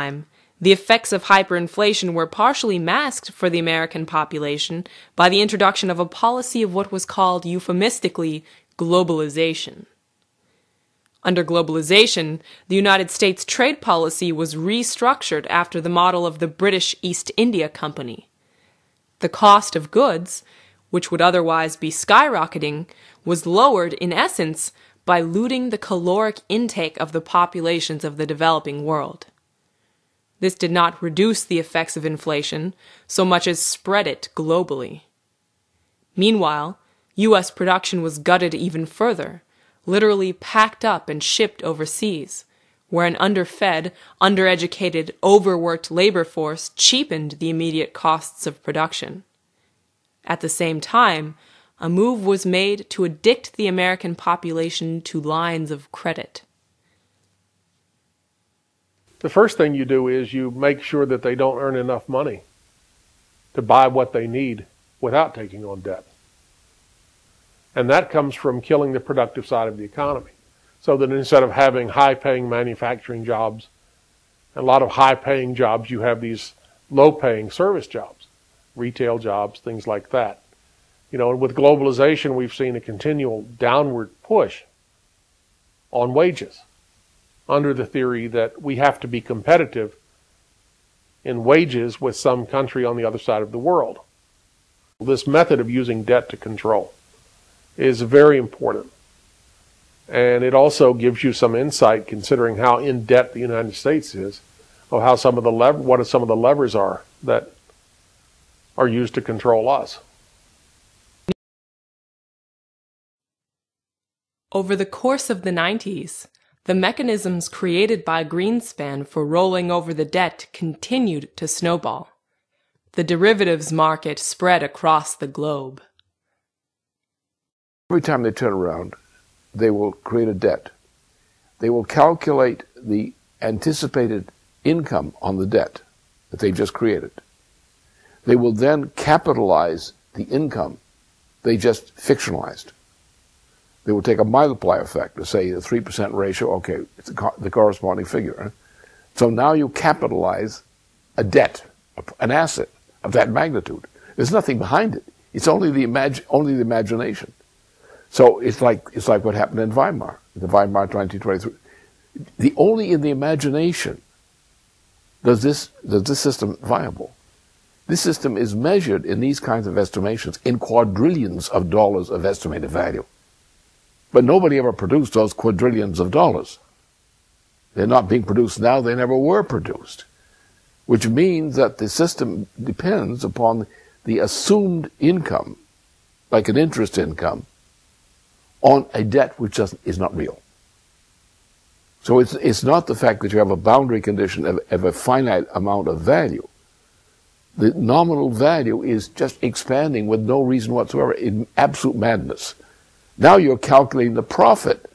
time, the effects of hyperinflation were partially masked for the American population by the introduction of a policy of what was called euphemistically globalization. Under globalization, the United States trade policy was restructured after the model of the British East India Company. The cost of goods, which would otherwise be skyrocketing, was lowered in essence by looting the caloric intake of the populations of the developing world. This did not reduce the effects of inflation so much as spread it globally. Meanwhile, U.S. production was gutted even further, literally packed up and shipped overseas, where an underfed, undereducated, overworked labor force cheapened the immediate costs of production. At the same time, a move was made to addict the American population to lines of credit. The first thing you do is you make sure that they don't earn enough money to buy what they need without taking on debt. And that comes from killing the productive side of the economy. So that instead of having high-paying manufacturing jobs, a lot of high-paying jobs, you have these low-paying service jobs, retail jobs, things like that. You know, and with globalization, we've seen a continual downward push on wages under the theory that we have to be competitive in wages with some country on the other side of the world. This method of using debt to control is very important. And it also gives you some insight, considering how in debt the United States is, of how some of the what some of the levers are that are used to control us. Over the course of the 90s, the mechanisms created by Greenspan for rolling over the debt continued to snowball. The derivatives market spread across the globe. Every time they turn around, they will create a debt. They will calculate the anticipated income on the debt that they've just created. They will then capitalize the income they just fictionalized. They will take a multiplier effect to say the 3% ratio, okay, it's the corresponding figure. So now you capitalize a debt, an asset of that magnitude. There's nothing behind it. It's only the imagination. So it's like what happened in Weimar, the Weimar 1923. Only in the imagination does this system viable. This system is measured in these kinds of estimations in quadrillions of dollars of estimated value. But nobody ever produced those quadrillions of dollars. They're not being produced now, they never were produced. Which means that the system depends upon the assumed income, like an interest income, on a debt which is not real. So it's not the fact that you have a boundary condition of a finite amount of value. The nominal value is just expanding with no reason whatsoever in absolute madness. Now you're calculating the profit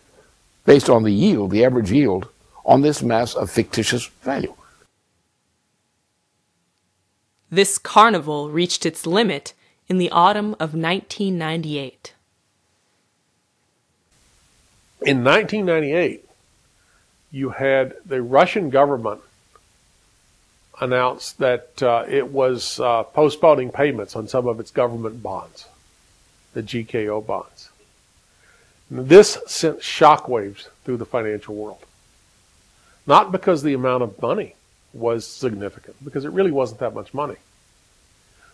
based on the yield, the average yield, on this mass of fictitious value. This carnival reached its limit in the autumn of 1998. In 1998, you had the Russian government announce that it was postponing payments on some of its government bonds, the GKO bonds. This sent shockwaves through the financial world. Not because the amount of money was significant, because it really wasn't that much money,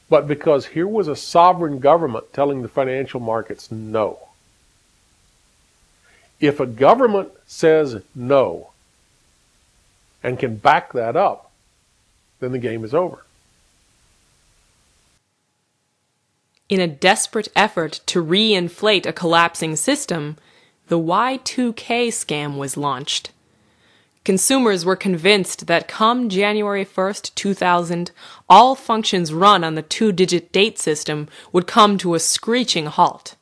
but because here was a sovereign government telling the financial markets no. If a government says no and can back that up, then the game is over. In a desperate effort to re-inflate a collapsing system, the Y2K scam was launched. Consumers were convinced that come January 1st, 2000, all functions run on the two-digit date system would come to a screeching halt.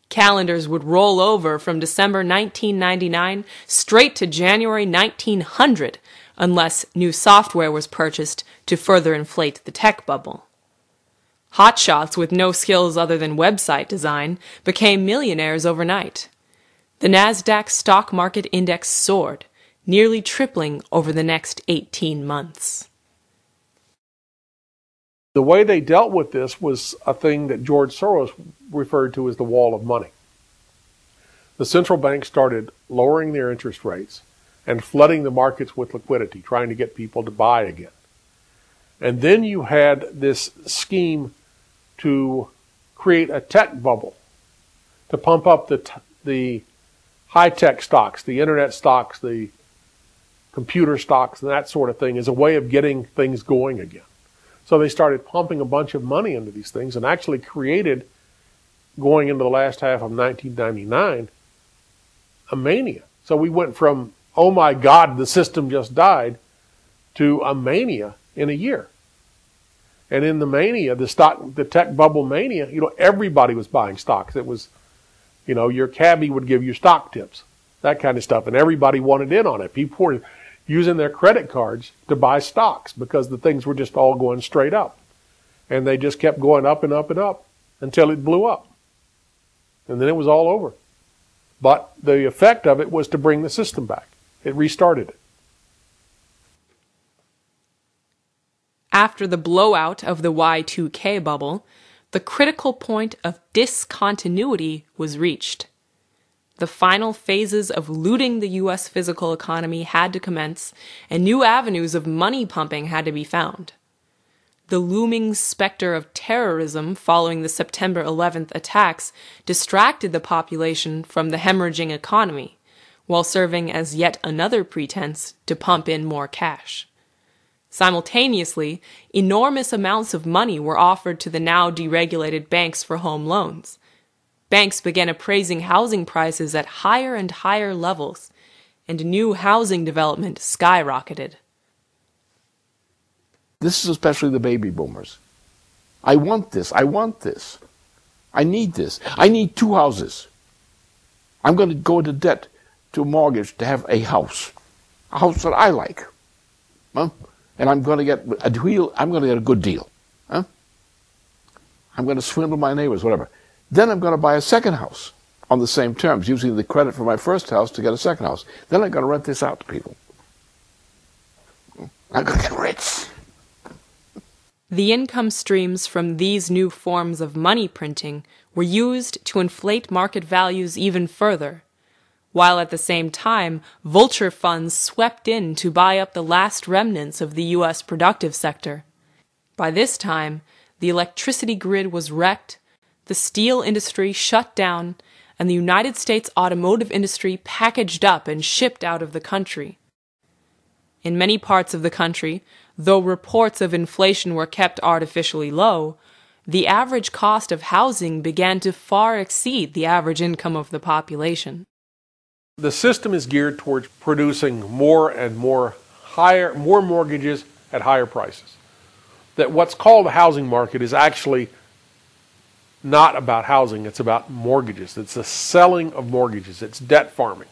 Calendars would roll over from December 1999 straight to January 1900, unless new software was purchased to further inflate the tech bubble. Hotshots with no skills other than website design became millionaires overnight. The NASDAQ stock market index soared, nearly tripling over the next 18 months. The way they dealt with this was a thing that George Soros referred to as the wall of money. The central bank started lowering their interest rates and flooding the markets with liquidity, trying to get people to buy again. And then you had this scheme to create a tech bubble, to pump up the high-tech stocks, the internet stocks, the computer stocks, and that sort of thing, as a way of getting things going again. So they started pumping a bunch of money into these things and actually created, going into the last half of 1999, a mania. So we went from, oh my God, the system just died, to a mania in a year. And in the mania, the tech bubble mania, everybody was buying stocks. It was, your cabbie would give you stock tips, that kind of stuff, and everybody wanted in on it. People were using their credit cards to buy stocks because the things were just all going straight up. And they just kept going up and up and up until it blew up. And then it was all over. But the effect of it was to bring the system back. It restarted it. After the blowout of the Y2K bubble, the critical point of discontinuity was reached. The final phases of looting the U.S. physical economy had to commence, and new avenues of money pumping had to be found. The looming specter of terrorism following the September 11th attacks distracted the population from the hemorrhaging economy, while serving as yet another pretense to pump in more cash. Simultaneously, enormous amounts of money were offered to the now deregulated banks for home loans. Banks began appraising housing prices at higher and higher levels, and new housing development skyrocketed. This is especially the baby boomers. I want this. I want this. I need this. I need 2 houses. I'm going to go into debt to a mortgage to have a house that I like. Huh? And I'm going to get a deal. I'm going to get a good deal. Huh? I'm going to swindle my neighbors, whatever. Then I'm going to buy a second house on the same terms, using the credit from my first house to get a second house. Then I'm going to rent this out to people. I'm going to get rich. The income streams from these new forms of money printing were used to inflate market values even further, while at the same time vulture funds swept in to buy up the last remnants of the U.S. productive sector. By this time, the electricity grid was wrecked, the steel industry shut down, and the United States automotive industry packaged up and shipped out of the country. In many parts of the country, though reports of inflation were kept artificially low, the average cost of housing began to far exceed the average income of the population. The system is geared towards producing more and more mortgages at higher prices. That what's called the housing market is actually not about housing, it's about mortgages. It's the selling of mortgages. It's debt farming.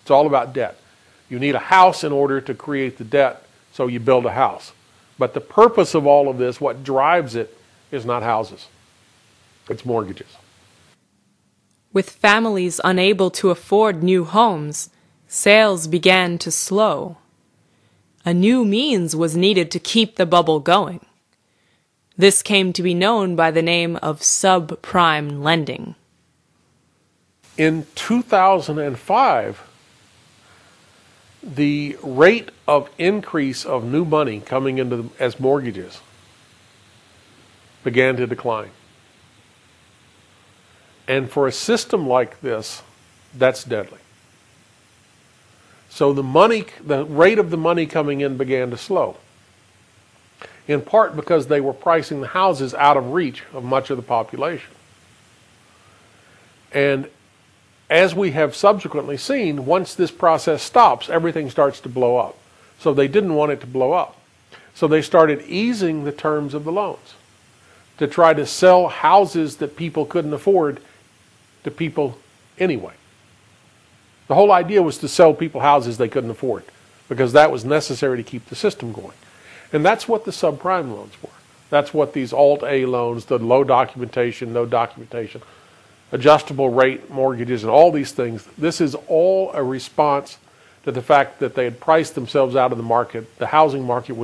It's all about debt. You need a house in order to create the debt, so you build a house. But the purpose of all of this, what drives it, is not houses. It's mortgages. With families unable to afford new homes, sales began to slow. A new means was needed to keep the bubble going. This came to be known by the name of subprime lending. In 2005, the rate of increase of new money coming into as mortgages began to decline. And for a system like this, that's deadly. So the rate of the money coming in began to slow. In part because they were pricing the houses out of reach of much of the population. And as we have subsequently seen, once this process stops, everything starts to blow up. So they didn't want it to blow up. So they started easing the terms of the loans to try to sell houses that people couldn't afford to people anyway. The whole idea was to sell people houses they couldn't afford because that was necessary to keep the system going. And that's what the subprime loans were. That's what these Alt-A loans, the low documentation, no documentation, adjustable rate mortgages, and all these things, this is all a response to the fact that they had priced themselves out of the market. The housing market was